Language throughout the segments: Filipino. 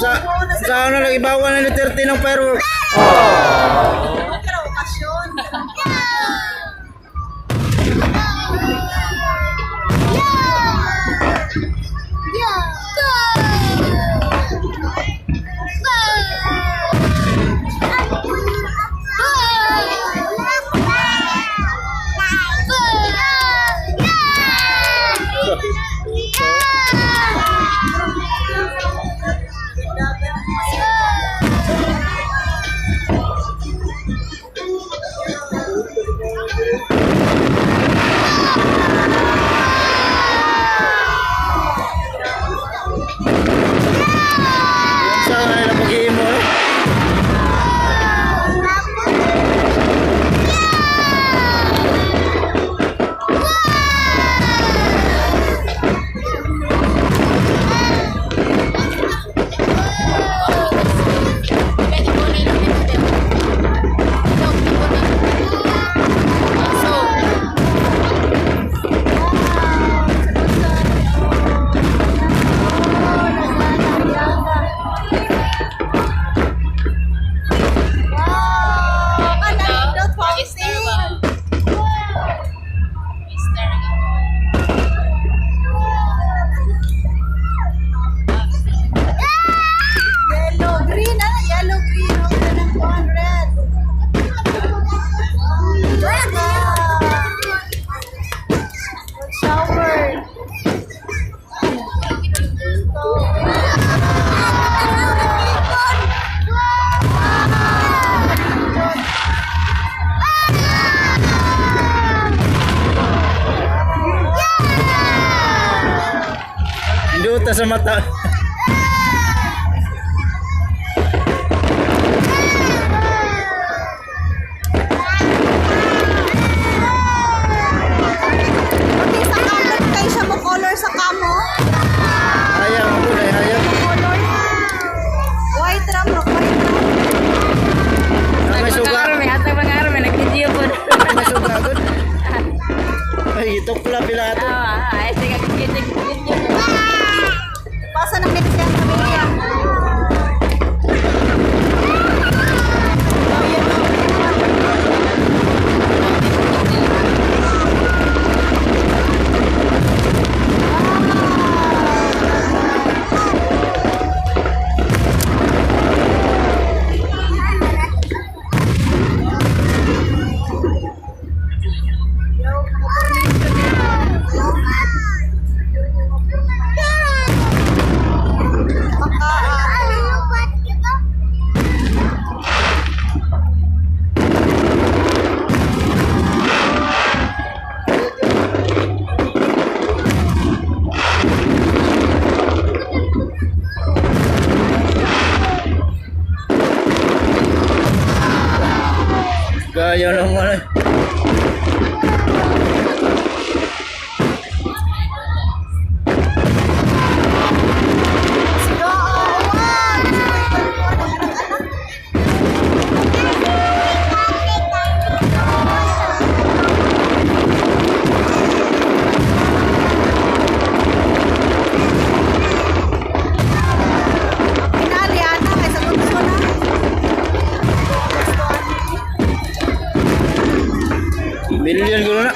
Sa ano lang ibawan na ni 30 ng fireworks. Pero okasyon. Saan na nila pag-iimo eh? Duta sa mata. Color sa kamo. Ayaw mo na, ayaw. Color. White ram, white ram. May suga. Atay mga araw, may nag-video po. May suga agad. Ay, itok pala pila ito. Ay, sige, video. Pasa ng medisyan sa media. Gaya naman eh. Million ko na.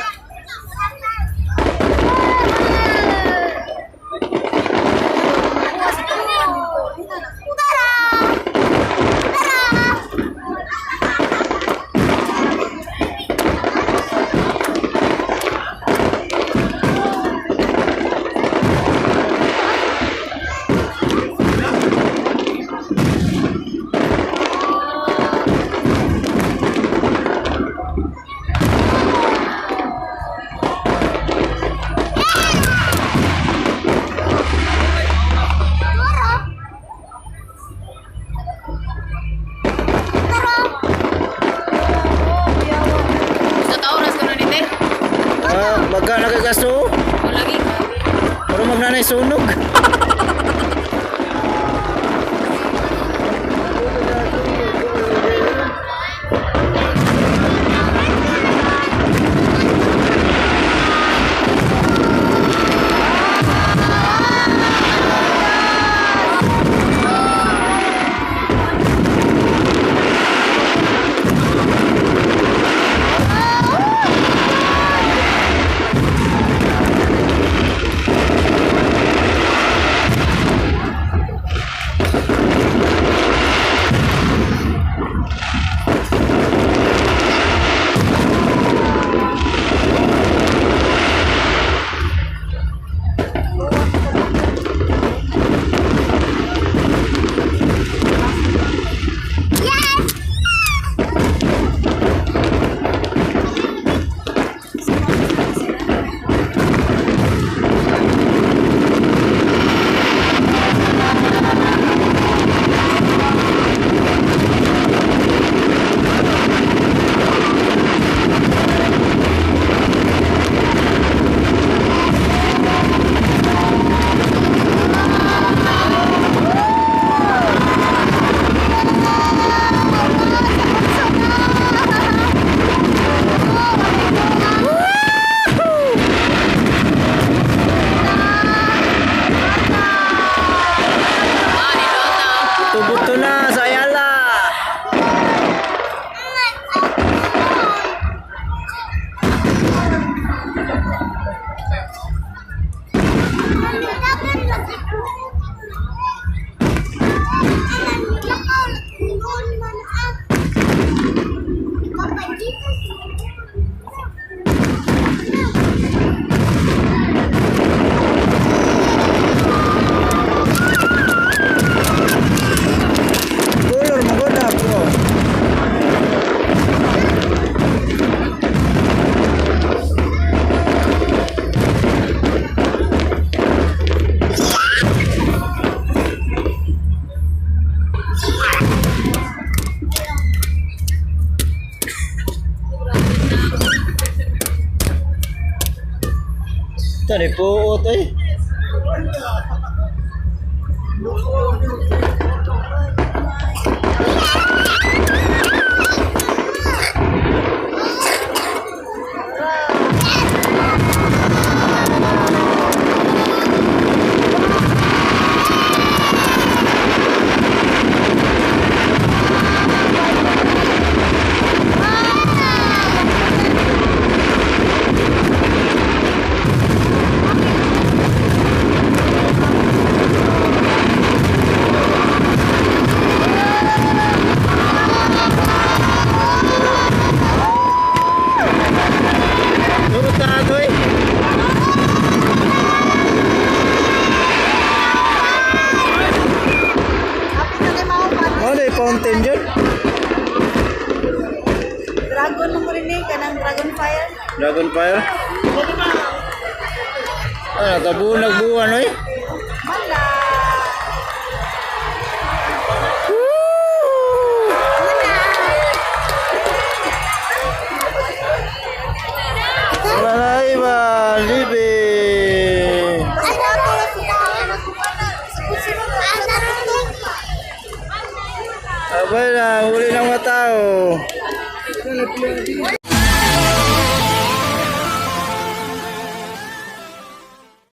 Magka nagagasto. Lagi. Pero magnanay sunog. Buto na sa Ayala. Color maganda bro. Tadi po otoy. Turut na atoy. Happy na kay Mao pa. Oh, may fountain dyan. Dragon mo rin eh, kanang dragon fire. Dragon fire. Ah, nakabuo buwan oy. Mala. Malay ba, libe. Abay na, huli ng mga tao.